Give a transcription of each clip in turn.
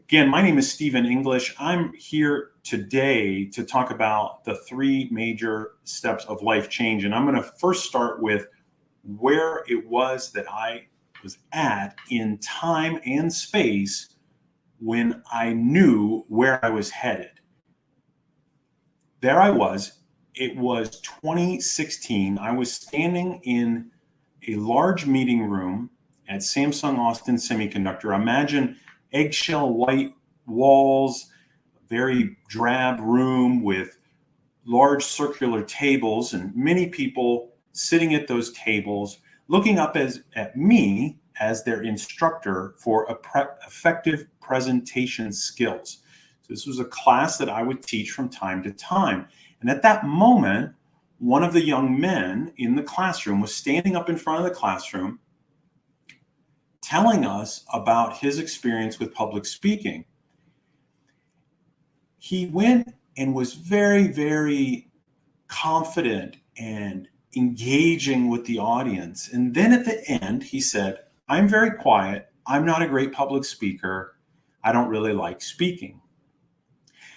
Again, my name is Stephen English. I'm here today to talk about the three major steps of life change. And I'm going to first start with where it was that I was at in time and space when I knew where I was headed. There I was. It was 2016. I was standing in a large meeting room at Samsung Austin Semiconductor. Imagine eggshell white walls, very drab room with large circular tables and many people sitting at those tables looking up at me as their instructor for effective presentation skills. So this was a class that I would teach from time to time. And at that moment, one of the young men in the classroom was standing up in front of the classroom telling us about his experience with public speaking. He went and was very, very confident and engaging with the audience. And then at the end, he said, "I'm very quiet. I'm not a great public speaker. I don't really like speaking."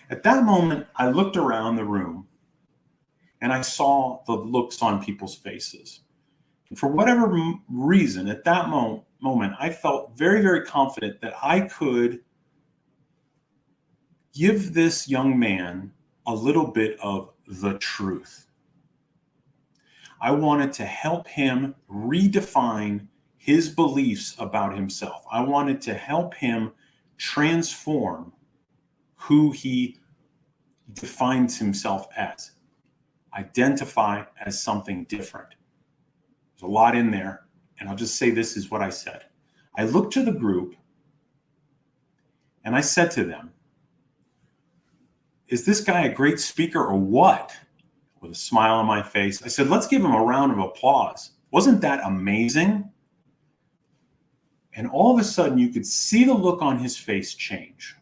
At that moment, I looked around the room and I saw the looks on people's faces. And for whatever reason, at that moment, I felt very, very confident that I could give this young man a little bit of the truth. I wanted to help him redefine his beliefs about himself. I wanted to help him transform who he defines himself as, identify as something different. There's a lot in there, and I'll just say this is what I said. I looked to the group and I said to them, "Is this guy a great speaker or what?" With a smile on my face, I said, "Let's give him a round of applause. Wasn't that amazing?" And all of a sudden, you could see the look on his face change.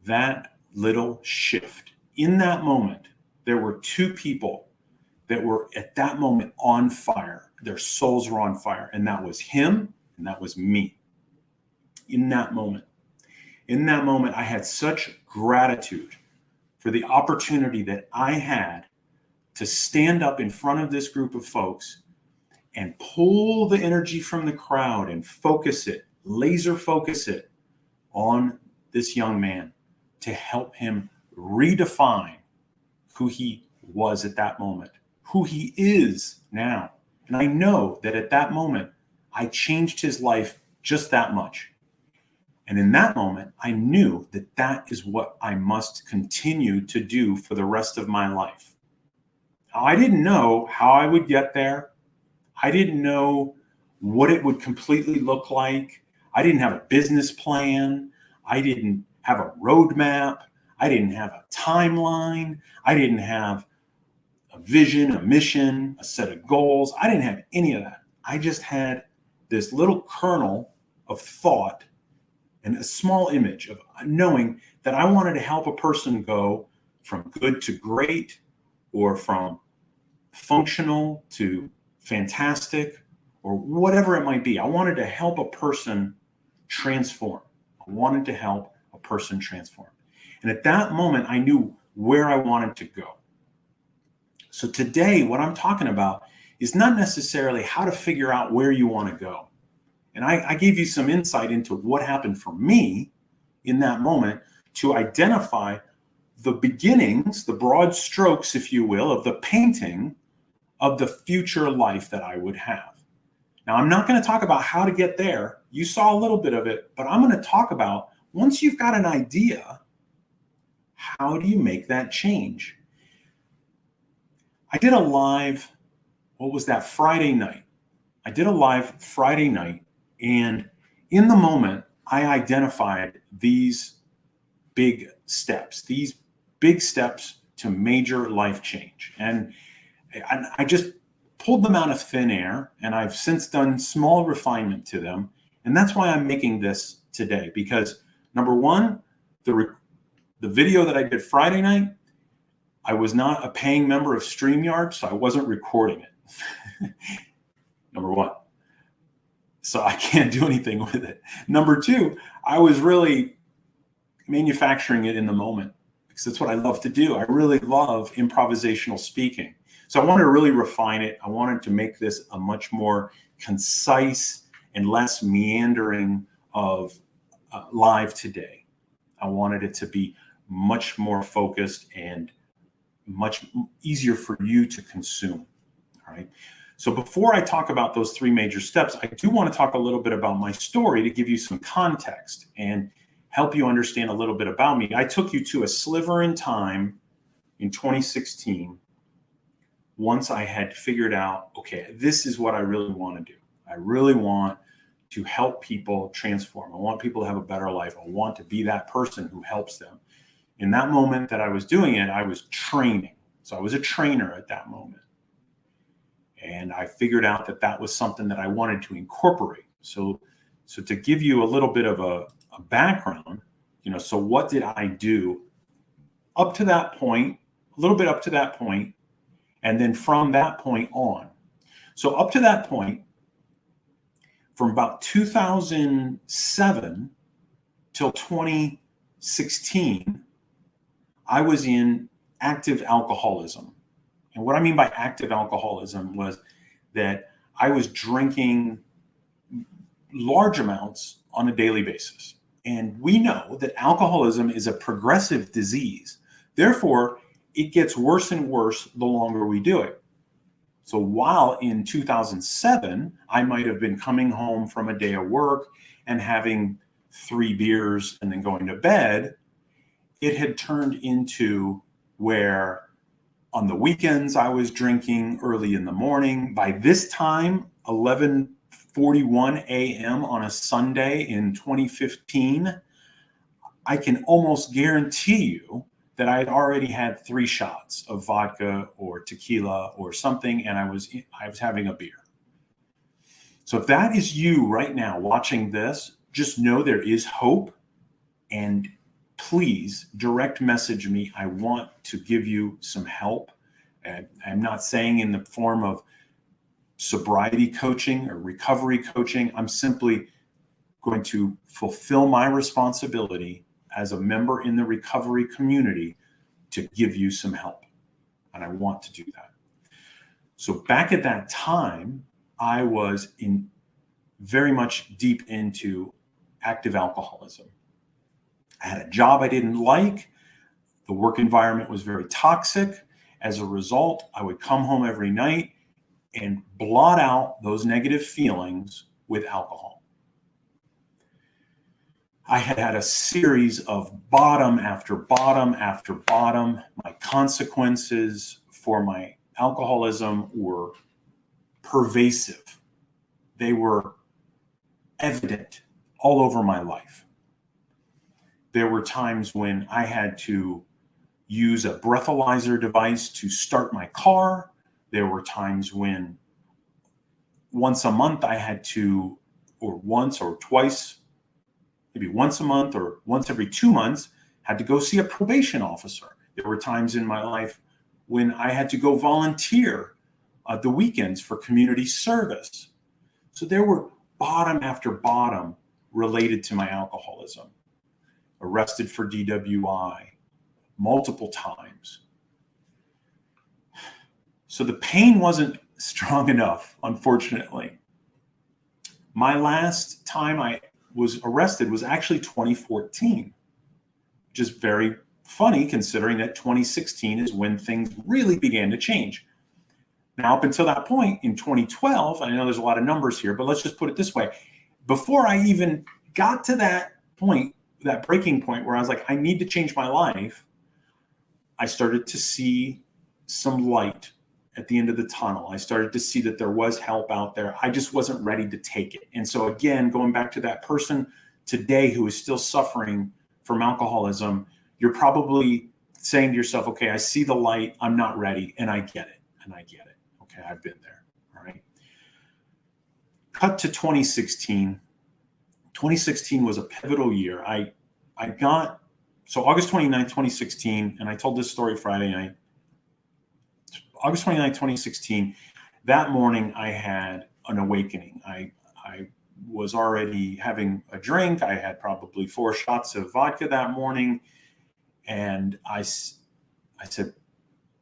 That little shift. In that moment, there were two people that were at that moment on fire. Their souls were on fire. And that was him and that was me. In that moment, I had such gratitude for the opportunity that I had to stand up in front of this group of folks and pull the energy from the crowd and focus it, laser focus it on this young man to help him redefine who he was at that moment, who he is now. And I know that at that moment, I changed his life just that much. And in that moment, I knew that that is what I must continue to do for the rest of my life. I didn't know how I would get there. I didn't know what it would completely look like. I didn't have a business plan. I didn't have a roadmap. I didn't have a timeline. I didn't have a vision, a mission, a set of goals. I didn't have any of that. I just had this little kernel of thought and a small image of knowing that I wanted to help a person go from good to great, or from functional to fantastic, or whatever it might be. I wanted to help a person transform. I wanted to help a person transform. And at that moment, I knew where I wanted to go. So today, what I'm talking about is not necessarily how to figure out where you want to go. And I gave you some insight into what happened for me in that moment to identify the beginnings, the broad strokes, if you will, of the painting of the future life that I would have. Now, I'm not going to talk about how to get there. You saw a little bit of it, but I'm going to talk about, once you've got an idea, how do you make that change? I did a live, what was that, Friday night. I did a live Friday night, and in the moment, I identified these big steps to major life change. And I just pulled them out of thin air, and I've since done small refinement to them. And that's why I'm making this today, because number one, the video that I did Friday night, I was not a paying member of StreamYard, so I wasn't recording it. Number one. So I can't do anything with it. Number two, I was really manufacturing it in the moment because that's what I love to do. I really love improvisational speaking. So I wanted to really refine it. I wanted to make this a much more concise and less meandering of live today. I wanted it to be much more focused and much easier for you to consume. All right. So before I talk about those three major steps, I do want to talk a little bit about my story to give you some context and help you understand a little bit about me. I took you to a sliver in time in 2016 once I had figured out, okay, this is what I really want to do. I really want to help people transform. I want people to have a better life. I want to be that person who helps them. In that moment that I was doing it, I was training. So I was a trainer at that moment. And I figured out that that was something that I wanted to incorporate. So to give you a little bit of a background, so what did I do up to that point, a little bit up to that point, and then from that point on. So up to that point, from about 2007 till 2016, I was in active alcoholism. And what I mean by active alcoholism was that I was drinking large amounts on a daily basis. And we know that alcoholism is a progressive disease. Therefore, it gets worse and worse the longer we do it. So while in 2007, I might have been coming home from a day of work and having 3 beers and then going to bed, it had turned into where on the weekends I was drinking early in the morning. By this time, 11:41 a.m. on a Sunday in 2015, I can almost guarantee you that I had already had 3 shots of vodka or tequila or something, and I was having a beer. So if that is you right now watching this, just know there is hope, and please direct message me. I want to give you some help. And I'm not saying in the form of sobriety coaching or recovery coaching. I'm simply going to fulfill my responsibility as a member in the recovery community to give you some help. And I want to do that. So back at that time, I was very much deep into active alcoholism. I had a job I didn't like. The work environment was very toxic. As a result, I would come home every night and blot out those negative feelings with alcohol. I had had a series of bottom after bottom after bottom. My consequences for my alcoholism were pervasive. They were evident all over my life. There were times when I had to use a breathalyzer device to start my car. There were times when once a month I had to, or once or twice, maybe once a month or once every 2 months, had to go see a probation officer. There were times in my life when I had to go volunteer the weekends for community service. So there were bottom after bottom related to my alcoholism. Arrested for DWI multiple times. So the pain wasn't strong enough, unfortunately. My last time I was arrested was actually 2014, which is very funny considering that 2016 is when things really began to change. Now, up until that point in 2012, I know there's a lot of numbers here, but let's just put it this way. Before I even got to that point, that breaking point where I was like, I need to change my life, I started to see some light at the end of the tunnel. I started to see that there was help out there. I just wasn't ready to take it. And so again, going back to that person today who is still suffering from alcoholism, you're probably saying to yourself, okay, I see the light. I'm not ready. And I get it. Okay, I've been there. All right. Cut to 2016. 2016 was a pivotal year. So August 29th, 2016, and I told this story Friday night. August 29th, 2016, that morning I had an awakening. I was already having a drink. I had probably 4 shots of vodka that morning. And I said,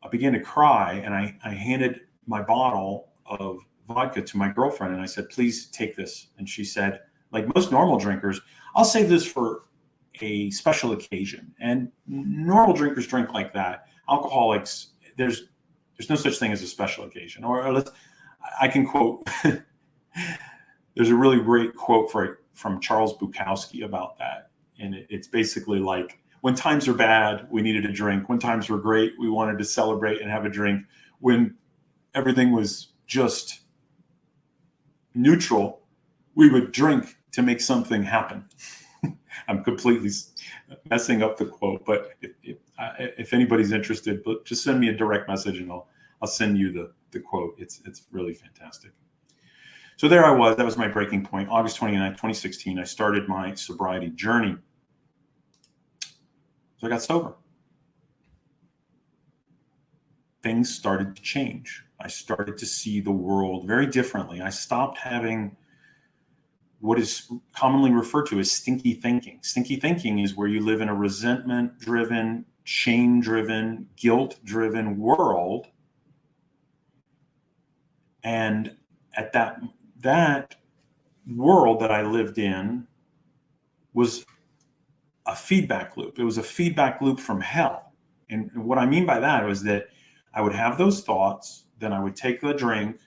I began to cry, and I handed my bottle of vodka to my girlfriend, and I said, please take this. And she said, like most normal drinkers, I'll save this for a special occasion. And normal drinkers drink like that. Alcoholics, there's no such thing as a special occasion. I can quote, there's a really great quote from Charles Bukowski about that. And it's basically like, when times are bad, we needed a drink. When times were great, we wanted to celebrate and have a drink. When everything was just neutral, we would drink to make something happen. I'm completely messing up the quote, but if anybody's interested, just send me a direct message and I'll send you the quote. It's really fantastic. So there I was. That was my breaking point. August 29th, 2016, I started my sobriety journey. So I got sober. Things started to change. I started to see the world very differently. I stopped having what is commonly referred to as stinky thinking. Stinky thinking is where you live in a resentment-driven, shame-driven, guilt-driven world. And at that world that I lived in was a feedback loop. It was a feedback loop from hell. And what I mean by that was that I would have those thoughts, then I would take the drink,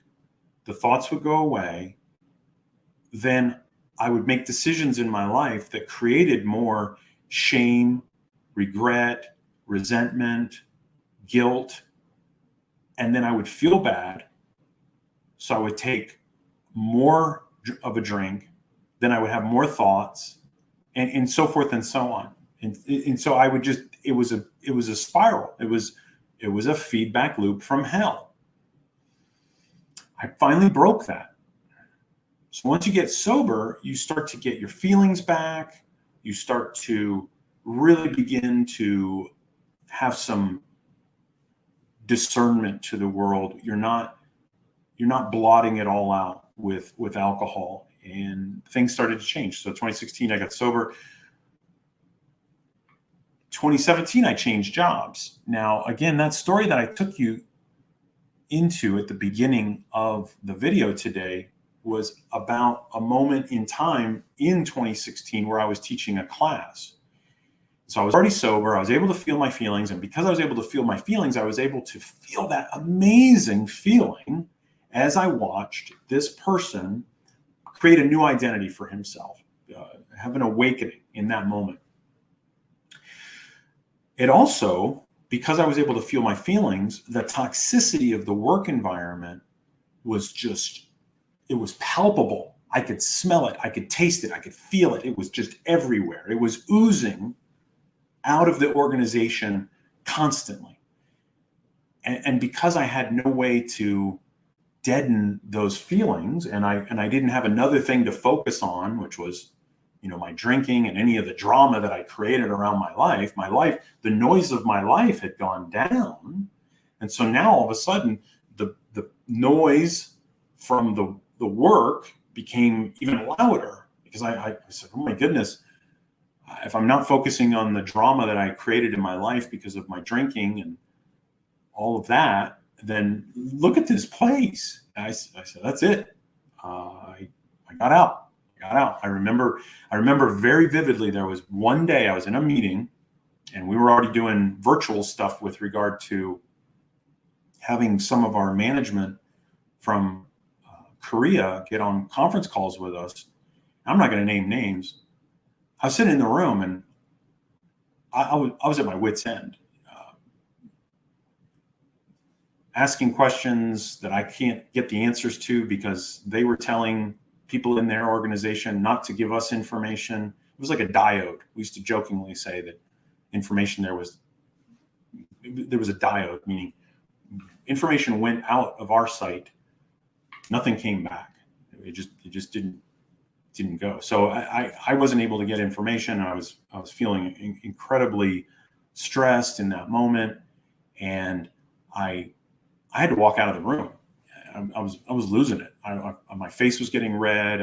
the thoughts would go away, then I would make decisions in my life that created more shame, regret, resentment, guilt, and then I would feel bad. So I would take more of a drink, then I would have more thoughts, and so forth and so on. And so I would just, it was a spiral. It was a feedback loop from hell. I finally broke that. So once you get sober, you start to get your feelings back. You start to really begin to have some discernment to the world. You're not blotting it all out with alcohol, and things started to change. So 2016, I got sober. 2017, I changed jobs. Now, again, that story that I took you into at the beginning of the video today was about a moment in time in 2016 where I was teaching a class. So I was already sober. I was able to feel my feelings. And because I was able to feel my feelings, I was able to feel that amazing feeling as I watched this person create a new identity for himself, have an awakening in that moment. It also, because I was able to feel my feelings, the toxicity of the work environment was just, it was palpable. I could smell it. I could taste it. I could feel it. It was just everywhere. It was oozing out of the organization constantly. And because I had no way to deaden those feelings, and I didn't have another thing to focus on, which was, my drinking and any of the drama that I created around my life, the noise of my life had gone down. And so now all of a sudden the noise from the work became even louder, because I said, oh my goodness, if I'm not focusing on the drama that I created in my life because of my drinking and all of that, then look at this place. I said, that's it. I got out. I remember very vividly, there was one day I was in a meeting and we were already doing virtual stuff with regard to having some of our management from Korea get on conference calls with us. I'm not going to name names. I was sitting in the room and I was at my wit's end, asking questions that I can't get the answers to there were telling people in their organization not to give us information. It was like a diode. We used to jokingly say that information there was a diode, meaning information went out of our site, nothing came back. It just didn't go. So I wasn't able to get information. I was feeling incredibly stressed in that moment, and I had to walk out of the room. I was losing it. My face was getting red.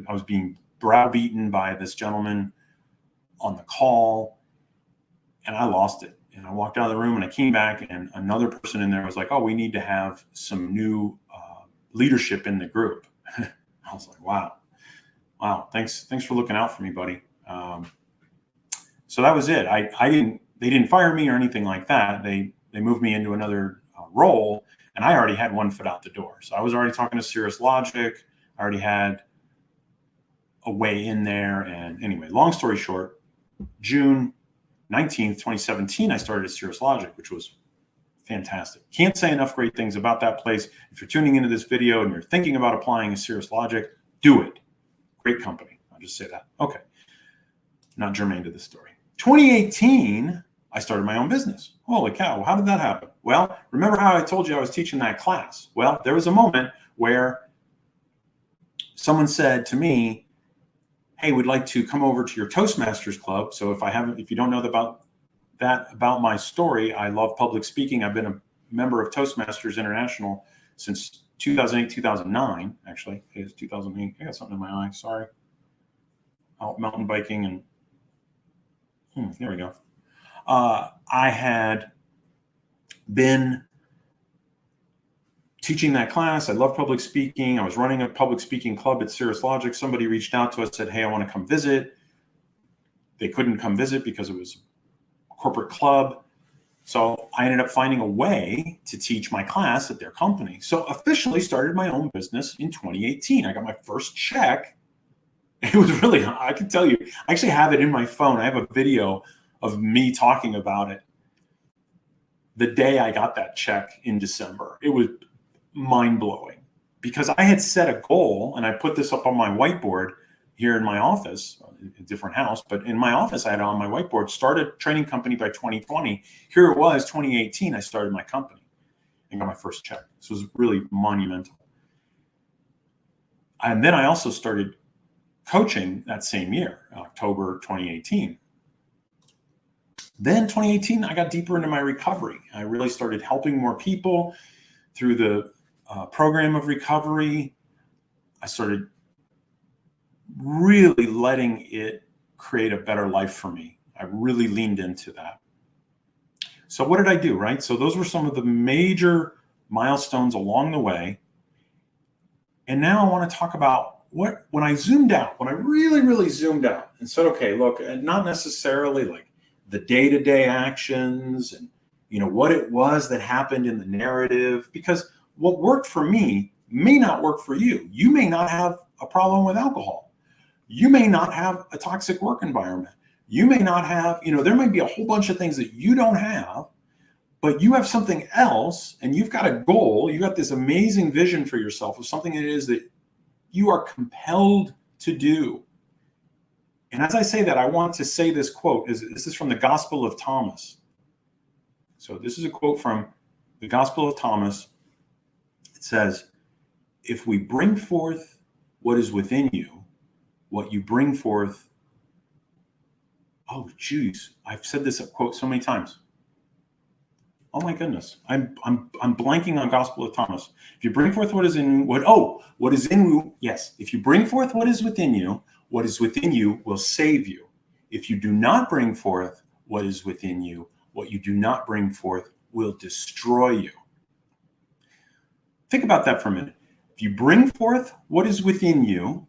I was being browbeaten by this gentleman on the call, and I lost it. And I walked out of the room, and I came back, and another person in there was like, "Oh, we need to have some new leadership in the group." I was like, wow, thanks for looking out for me, buddy. So that was it. They didn't fire me or anything like that. They moved me into another role, and I already had one foot out the door. So I was already talking to Cirrus Logic. I already had a way in there. And anyway, long story short, June 19th, 2017, I started at Cirrus Logic, which was fantastic. Can't say enough great things about that place. If you're tuning into this video and you're thinking about applying a Cirrus Logic, do it. Great company. I'll just say that. Okay. Not germane to this story. 2018, I started my own business. Holy cow. How did that happen? Well, remember how I told you I was teaching that class? Well, there was a moment where someone said to me, "Hey, we'd like to come over to your Toastmasters club." So if you don't know about my story, I love public speaking. I've been a member of Toastmasters International since 2008, 2009, actually. It's 2008. I got something in my eye. Sorry. Out mountain biking and there we go. I had been teaching that class. I love public speaking. I was running a public speaking club at Cirrus Logic. Somebody reached out to us, said, "Hey, I want to come visit." They couldn't come visit because it was a corporate club. So I ended up finding a way to teach my class at their company. So officially started my own business in 2018. I got my first check. It was really, I can tell you, I actually have it in my phone. I have a video of me talking about it the day I got that check in December. It was mind-blowing because I had set a goal, and I put this up on my whiteboard here in my office, a different house, but in my office I had on my whiteboard, start a training company by 2020. Here it was, 2018, I started my company and got my first check. This was really monumental. And then I also started coaching that same year, October 2018. Then 2018, I got deeper into my recovery. I really started helping more people through the program of recovery. I started really letting it create a better life for me. I really leaned into that. So what did I do, right? So those were some of the major milestones along the way. And now I want to talk about when I zoomed out, when I really, really zoomed out and said, okay, look, not necessarily like the day-to-day actions and, what it was that happened in the narrative, because what worked for me may not work for you. You may not have a problem with alcohol. You may not have a toxic work environment. You may not have, there might be a whole bunch of things that you don't have, but you have something else and you've got a goal. You've got this amazing vision for yourself of something it is that you are compelled to do. And as I say that, I want to say this quote. This is from the Gospel of Thomas. So this is a quote from the Gospel of Thomas. It says, "If we bring forth what is within you, what you bring forth." Oh, geez, I've said this quote so many times. Oh my goodness, I'm blanking on Gospel of Thomas. If you bring forth what is in what is in you, yes. If you bring forth what is within you will save you. If you do not bring forth what is within you, what you do not bring forth will destroy you. Think about that for a minute. If you bring forth what is within you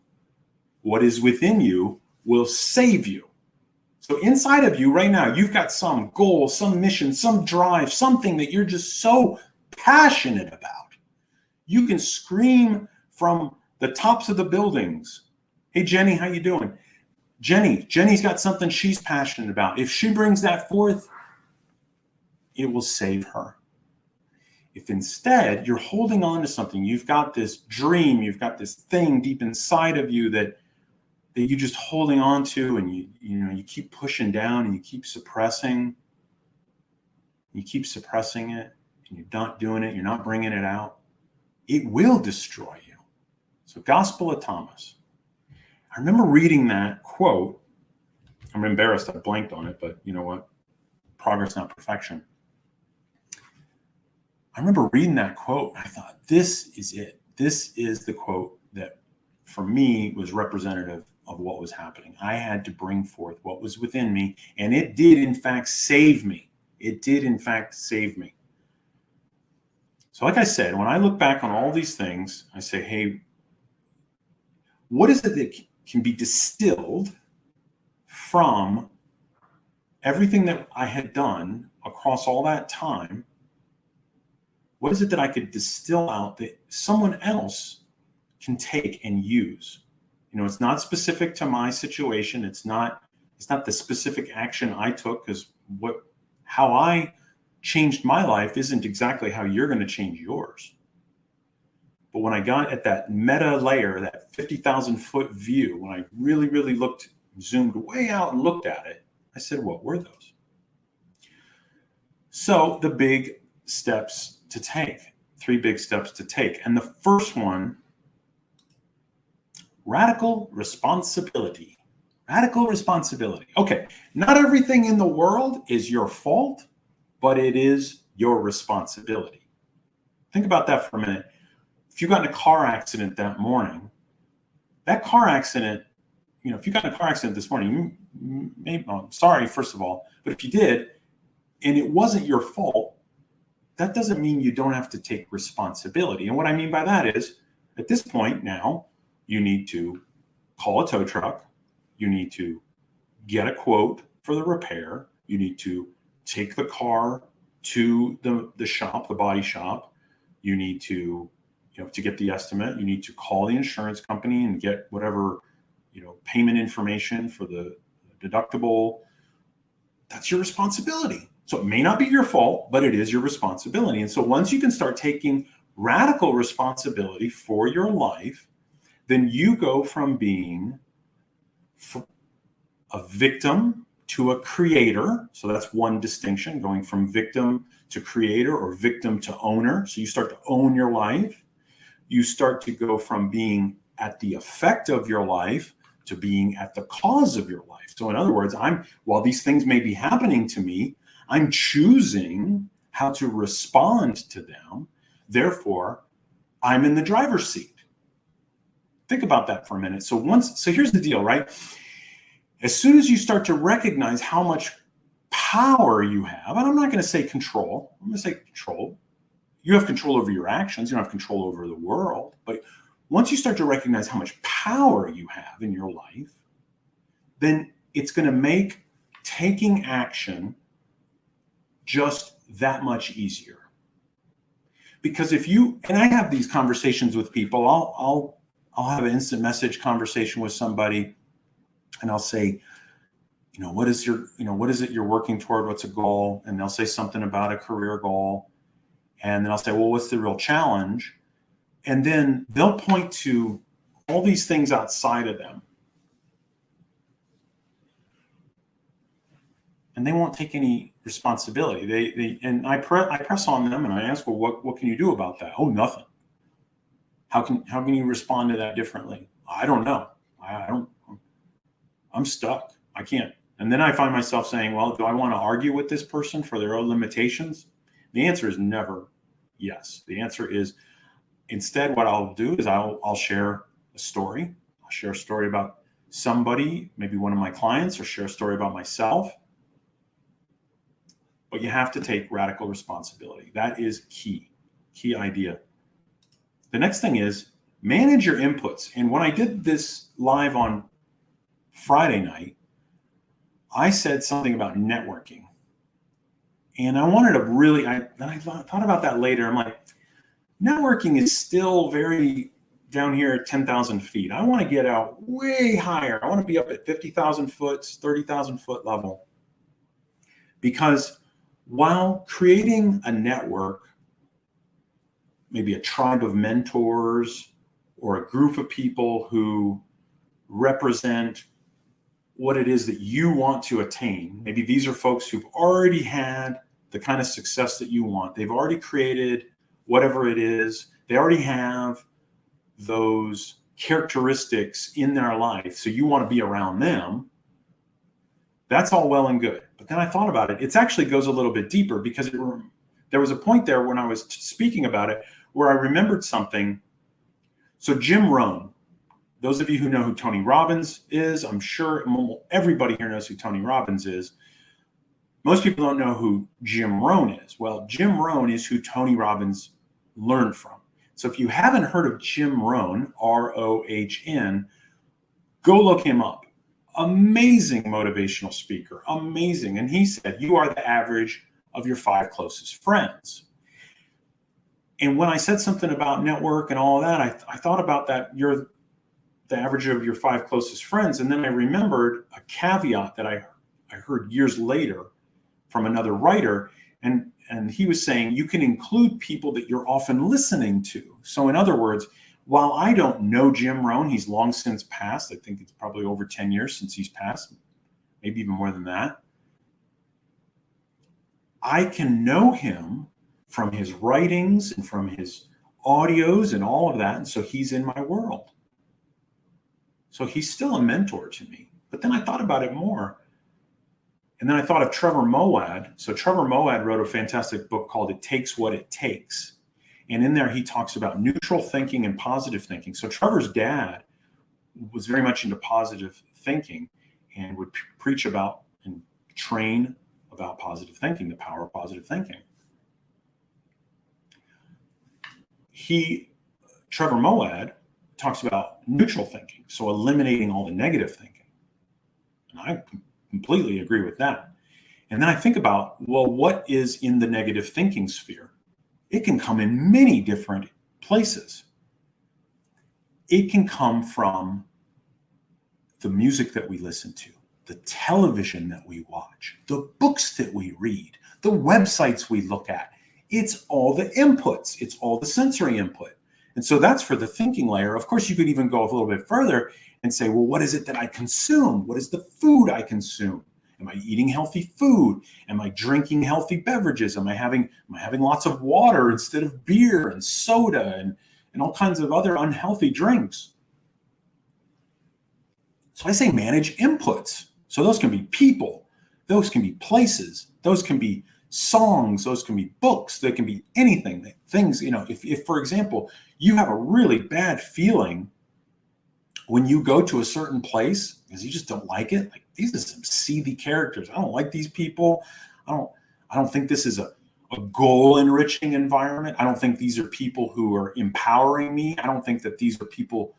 will save you. So inside of you right now, you've got some goal, some mission, some drive, something that you're just so passionate about. You can scream from the tops of the buildings. Hey, Jenny, how you doing? Jenny's got something she's passionate about. If she brings that forth, it will save her. If instead you're holding on to something, you've got this dream, you've got this thing deep inside of you that you're just holding on to, and you keep pushing down and you keep suppressing it, and you're not doing it, you're not bringing it out, it will destroy you. So Gospel of Thomas. I remember reading that quote. I'm embarrassed I blanked on it, but you know what? Progress, not perfection. I remember reading that quote. I thought, this is it. This is the quote that for me, was representative of what was happening. I had to bring forth what was within me, and it did, in fact, save me. It did, in fact, save me. So like I said, when I look back on all these things, I say, hey, what is it that can be distilled from everything that I had done across all that time? What is it that I could distill out that someone else can take and use? You know, it's not specific to my situation. It's not the specific action I took, because how I changed my life isn't exactly how you're going to change yours. But when I got at that meta layer, that 50,000 foot view, when I really, really zoomed way out and looked at it, I said, what were those? So the big steps to take, 3 big steps to take. And the first one, radical responsibility. Radical responsibility. Okay, not everything in the world is your fault, but it is your responsibility. Think about that for a minute. If you got in a car accident that morning, that car accident, you know, if you got in a car accident this morning, I'm sorry, first of all, but if you did, and it wasn't your fault, that doesn't mean you don't have to take responsibility. And what I mean by that is, at this point now, you need to call a tow truck. You need to get a quote for the repair. You need to take the car to the shop, the body shop. You need to, to get the estimate, you need to call the insurance company and get whatever, payment information for the deductible. That's your responsibility. So it may not be your fault, but it is your responsibility. And so once you can start taking radical responsibility for your life, then you go from being a victim to a creator. So that's one distinction, going from victim to creator or victim to owner. So you start to own your life. You start to go from being at the effect of your life to being at the cause of your life. So in other words, while these things may be happening to me, I'm choosing how to respond to them. Therefore, I'm in the driver's seat. Think about that for a minute. So here's the deal, right? As soon as you start to recognize how much power you have, and I'm not going to say control, I'm going to say control. You have control over your actions. You don't have control over the world. But once you start to recognize how much power you have in your life, then it's going to make taking action just that much easier. Because and I have these conversations with people, I'll have an instant message conversation with somebody, and I'll say, what is it you're working toward? What's a goal? And they'll say something about a career goal. And then I'll say, well, what's the real challenge? And then they'll point to all these things outside of them. And they won't take any responsibility. And I press on them and I ask, well, what can you do about that? Oh, nothing. How can you respond to that differently? I don't know. I'm stuck. I can't. And then I find myself saying, well, do I want to argue with this person for their own limitations? The answer is never yes. The answer is, instead, what I'll do is I'll share a story. I'll share a story about somebody, maybe one of my clients, or share a story about myself. But you have to take radical responsibility. That is key idea. The next thing is manage your inputs. And when I did this live on Friday night, I said something about networking. And I wanted to really, I thought about that later. I'm like, networking is still very down here at 10,000 feet. I want to get out way higher. I want to be up at 50,000 foot, 30,000 foot level. Because while creating a network, maybe a tribe of mentors or a group of people who represent what it is that you want to attain. Maybe these are folks who've already had the kind of success that you want. They've already created whatever it is. They already have those characteristics in their life. So you want to be around them. That's all well and good. But then I thought about it. It actually goes a little bit deeper, because there was a point there when I was speaking about it where I remembered something. So Jim Rohn, those of you who know who Tony Robbins is, I'm sure everybody here knows who Tony Robbins is. Most people don't know who Jim Rohn is. Well, Jim Rohn is who Tony Robbins learned from. So if you haven't heard of Jim Rohn, R-O-H-N, go look him up. Amazing motivational speaker, amazing. And he said, you are the average of your 5 closest friends. And when I said something about network and all of that, I thought about that. You're the average of your 5 closest friends. And then I remembered a caveat that I heard years later from another writer. And he was saying you can include people that you're often listening to. So in other words, while I don't know Jim Rohn, he's long since passed. I think it's probably over 10 years since he's passed, maybe even more than that. I can know him from his writings and from his audios and all of that. And so he's in my world. So he's still a mentor to me. But then I thought about it more. And then I thought of Trevor Moawad. So Trevor Moawad wrote a fantastic book called It Takes What It Takes. And in there, he talks about neutral thinking and positive thinking. So Trevor's dad was very much into positive thinking and would preach about and train about positive thinking, the power of positive thinking. Trevor Moawad talks about neutral thinking, so eliminating all the negative thinking. And I completely agree with that. And then I think about, well, what is in the negative thinking sphere? It can come in many different places. It can come from the music that we listen to, the television that we watch, the books that we read, the websites we look at. It's all the inputs. It's all the sensory input. And so that's for the thinking layer. Of course, you could even go a little bit further and say, well, what is it that I consume? What is the food I consume? Am I eating healthy food? Am I drinking healthy beverages? Am I having lots of water instead of beer and soda and all kinds of other unhealthy drinks? So I say manage inputs. So those can be people, those can be places, those can be songs, those can be books, they can be anything. Things, if for example, you have a really bad feeling when you go to a certain place because you just don't like it, like these are some seethy characters. I don't like these people. I don't think this is a goal enriching environment. I don't think these are people who are empowering me. I don't think that these are people,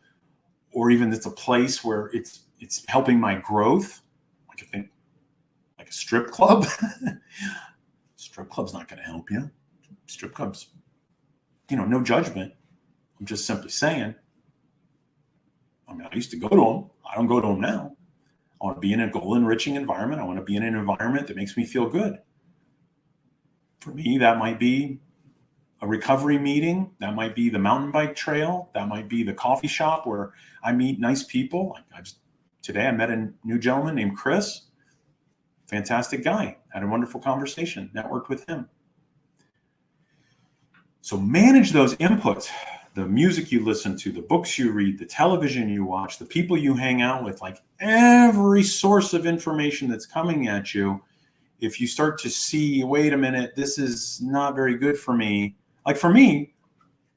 or even it's a place where it's helping my growth. Like I think like a strip club. Strip club's not going to help you. Strip clubs, no judgment. I'm just simply saying. I mean, I used to go to them. I don't go to them now. I want to be in a goal-enriching environment. I want to be in an environment that makes me feel good. For me, that might be a recovery meeting. That might be the mountain bike trail. That might be the coffee shop where I meet nice people. Today I met a new gentleman named Chris. Fantastic guy. Had a wonderful conversation. Networked with him. So manage those inputs. The music you listen to, the books you read, the television you watch, the people you hang out with, like every source of information that's coming at you. If you start to see, wait a minute, this is not very good for me. Like for me,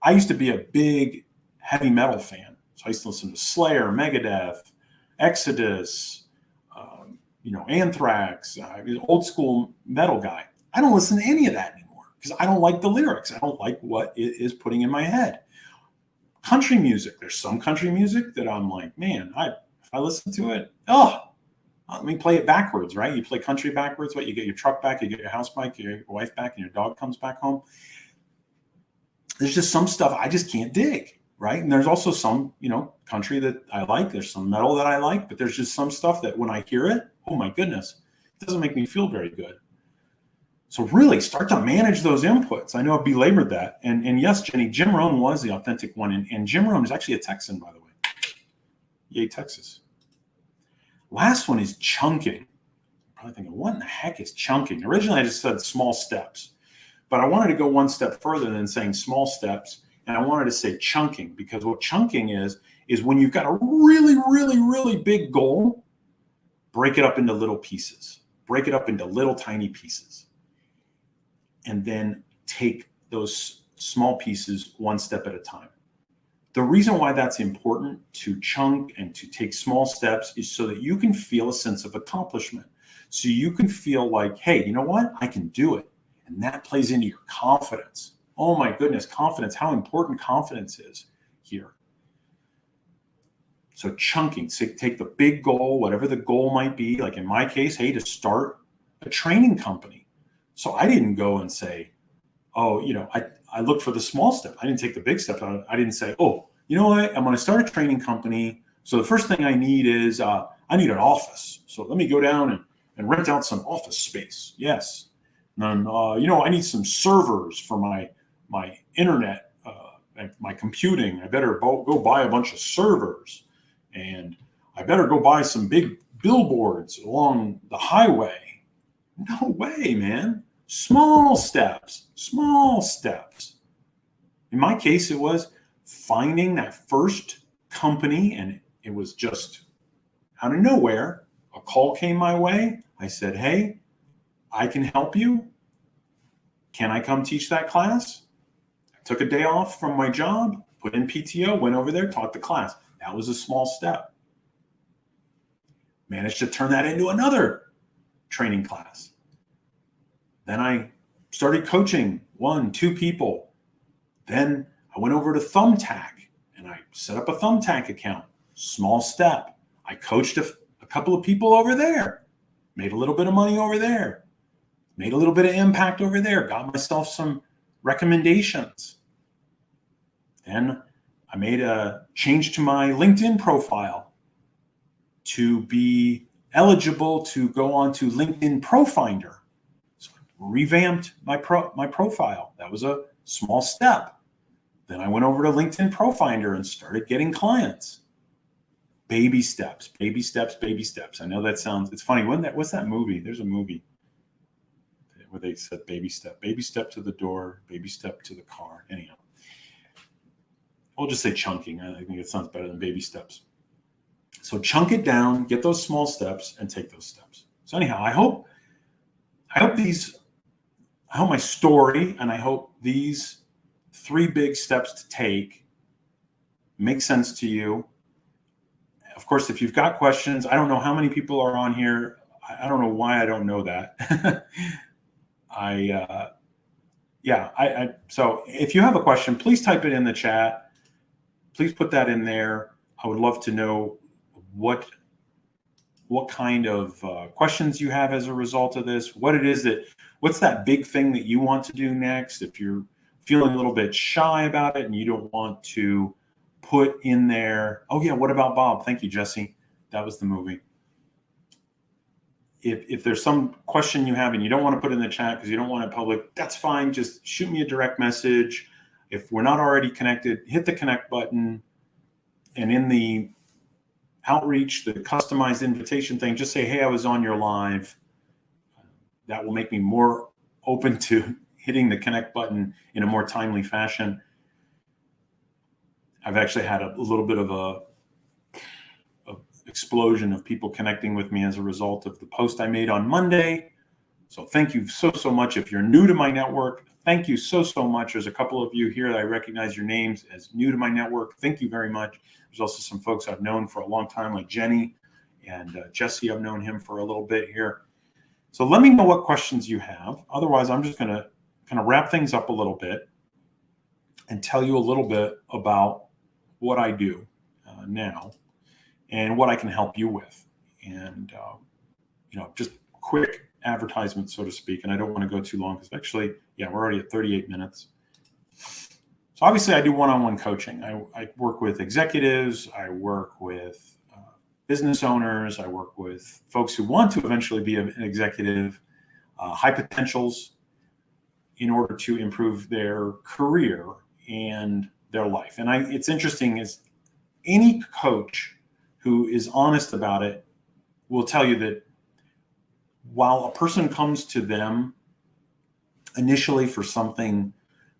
I used to be a big heavy metal fan. So I used to listen to Slayer, Megadeth, Exodus, Anthrax. I was an old school metal guy. I don't listen to any of that anymore because I don't like the lyrics. I don't like what it is putting in my head. Country music. There's some country music that I'm like, man, if I listen to it, let me play it backwards, right? You play country backwards, you get your truck back, you get your house back, you get your wife back, and your dog comes back home. There's just some stuff I just can't dig, right? And there's also some, country that I like. There's some metal that I like, but there's just some stuff that when I hear it, oh my goodness, it doesn't make me feel very good. So really start to manage those inputs. I know I've belabored that. And yes, Jenny, Jim Rohn was the authentic one. And Jim Rohn is actually a Texan, by the way. Yay, Texas. Last one is chunking. I'm probably thinking, what in the heck is chunking? Originally, I just said small steps. But I wanted to go one step further than saying small steps. And I wanted to say chunking, because what chunking is when you've got a really, really, really big goal, break it up into little pieces. Break it up into little tiny pieces. And then take those small pieces one step at a time. The reason why that's important to chunk and to take small steps is so that you can feel a sense of accomplishment. So you can feel like, hey, you know what? I can do it. And that plays into your confidence. Oh my goodness, confidence, how important confidence is here. So chunking, so take the big goal, whatever the goal might be. Like in my case, hey, to start a training company. So I didn't go and say, oh, I looked for the small step. I didn't take the big step. I didn't say, oh, you know what? I'm going to start a training company. So the first thing I need is I need an office. So let me go down and rent out some office space. Yes. And then, I need some servers for my internet, my computing. I better go buy a bunch of servers. And I better go buy some big billboards along the highway. No way, man. Small steps. In my case, it was finding that first company, and it was just out of nowhere. A call came my way. I said, hey, I can help you. Can I come teach that class? I took a day off from my job, put in PTO, went over there, taught the class. That was a small step. Managed to turn that into another training class. Then I started coaching 1, 2 people. Then I went over to Thumbtack and I set up a Thumbtack account. Small step. I coached a couple of people over there. Made a little bit of money over there. Made a little bit of impact over there. Got myself some recommendations. Then I made a change to my LinkedIn profile to be eligible to go on to LinkedIn Profinder. So I revamped my profile. That was a small step. Then I went over to LinkedIn Profinder and started getting clients. Baby steps. I know that sounds, it's funny. What's that movie? There's a movie where they said baby step to the door, baby step to the car. Anyhow. We'll just say chunking. I think it sounds better than baby steps. So chunk it down, get those small steps, and take those steps. So anyhow, I hope my story, and I hope these 3 big steps to take make sense to you. Of course, if you've got questions, I don't know how many people are on here. I don't know why I don't know that. So if you have a question, please type it in the chat. Please put that in there. I would love to know what kind of questions you have as a result of this. What's that big thing that you want to do next? If you're feeling a little bit shy about it and you don't want to put in there, oh yeah, what about Bob? Thank you, Jesse. That was the movie. If there's some question you have and you don't want to put in the chat because you don't want it public, that's fine. Just shoot me a direct message. If we're not already connected, hit the connect button, and in the outreach, the customized invitation thing, just say, hey, I was on your live. That will make me more open to hitting the connect button in a more timely fashion. I've actually had a little bit of a explosion of people connecting with me as a result of the post I made on Monday. So thank you so much. If you're new to my network, thank you so much. There's a couple of you here that I recognize your names as new to my network. Thank you very much. There's also some folks I've known for a long time, like Jenny and Jesse. I've known him for a little bit here. So let me know what questions you have. Otherwise, I'm just going to kind of wrap things up a little bit and tell you a little bit about what I do now and what I can help you with. And, just quick advertisement, so to speak. And I don't want to go too long because actually, we're already at 38 minutes. So obviously I do one-on-one coaching. I work with executives. I work with business owners. I work with folks who want to eventually be an executive, high potentials in order to improve their career and their life. And it's interesting is any coach who is honest about it will tell you that while a person comes to them initially for something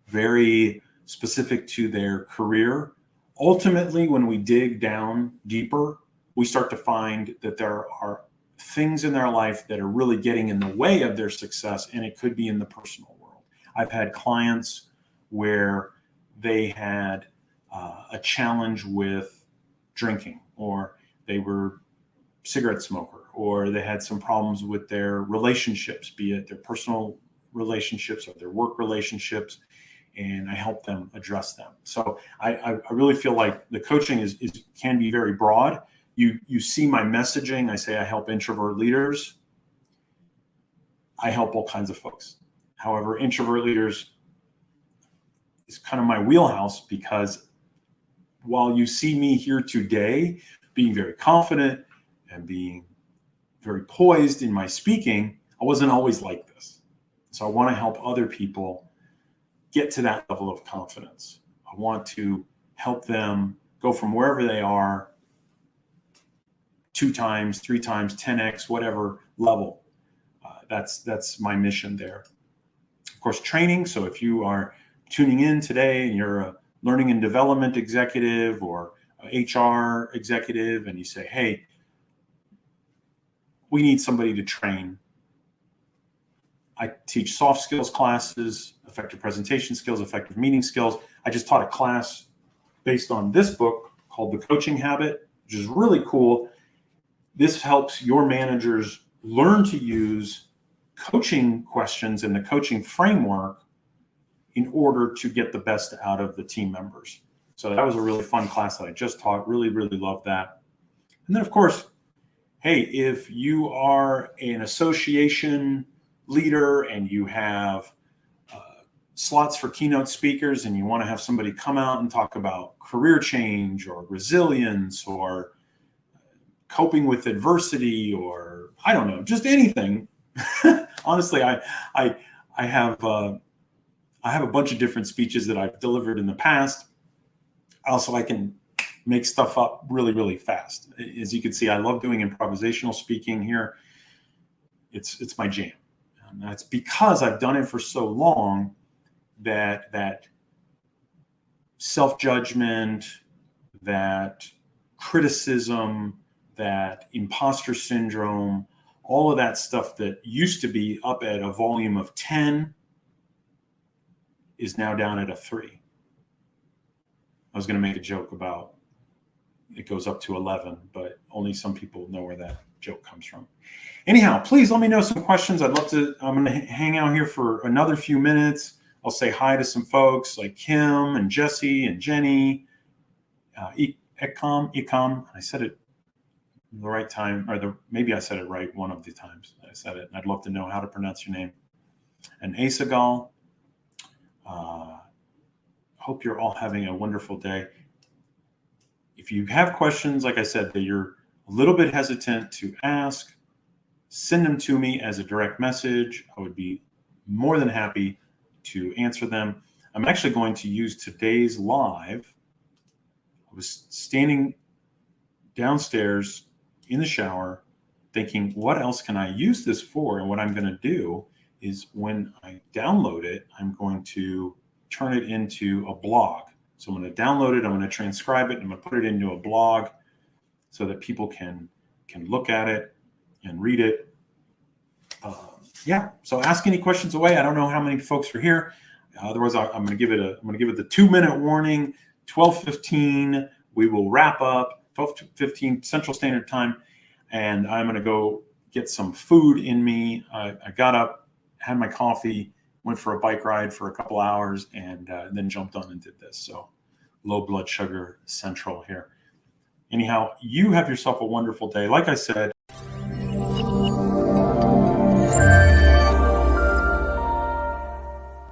very specific to their career, ultimately, when we dig down deeper, we start to find that there are things in their life that are really getting in the way of their success, and it could be in the personal world. I've had clients where they had a challenge with drinking, or they were cigarette smoker, or they had some problems with their relationships, be it their personal relationships or their work relationships, and I help them address them. So I really feel like the coaching can be very broad. You see my messaging. I say I help introvert leaders. I help all kinds of folks. However, introvert leaders is kind of my wheelhouse, because while you see me here today being very confident and being very poised in my speaking, I wasn't always like this. So I want to help other people get to that level of confidence. I want to help them go from wherever they are 2 times, 3 times, 10x, whatever level. That's my mission there. Of course, training. So if you are tuning in today and you're a learning and development executive or HR executive, and you say, hey, we need somebody to train. I teach soft skills classes, effective presentation skills, effective meeting skills. I just taught a class based on this book called The Coaching Habit, which is really cool. This helps your managers learn to use coaching questions and the coaching framework in order to get the best out of the team members. So that was a really fun class that I just taught. Really, really loved that. And then, of course, hey, if you are an association leader and you have slots for keynote speakers and you want to have somebody come out and talk about career change or resilience or coping with adversity, or I don't know, just anything. Honestly, I have a bunch of different speeches that I've delivered in the past. Also, I can make stuff up really, really fast. As you can see, I love doing improvisational speaking here. It's my jam. And that's because I've done it for so long that self-judgment, that criticism, that imposter syndrome, all of that stuff that used to be up at a volume of 10 is now down at a 3. I was going to make a joke about it goes up to 11, but only some people know where that joke comes from. Anyhow, please let me know some questions. I'm going to hang out here for another few minutes. I'll say hi to some folks like Kim and Jesse and Jenny, Ecom. I said it the right time, or maybe I said it right one of the times I said it. I'd love to know how to pronounce your name. And Asagal. Hope you're all having a wonderful day. If you have questions, like I said, that you're a little bit hesitant to ask, send them to me as a direct message. I would be more than happy to answer them. I'm actually going to use today's live. I was standing downstairs in the shower thinking, what else can I use this for? And what I'm going to do is when I download it, I'm going to turn it into a blog. So I'm going to download it, I'm going to transcribe it, and I'm going to put it into a blog so that people can look at it and read it. So ask any questions away. I don't know how many folks are here. Otherwise, I'm going to give it the 2-minute warning. 12:15, we will wrap up. 12:15 Central Standard Time, and I'm going to go get some food in me. I got up, had my coffee, went for a bike ride for a couple hours, and then jumped on and did this. So low blood sugar central here. Anyhow, you have yourself a wonderful day. Like I said,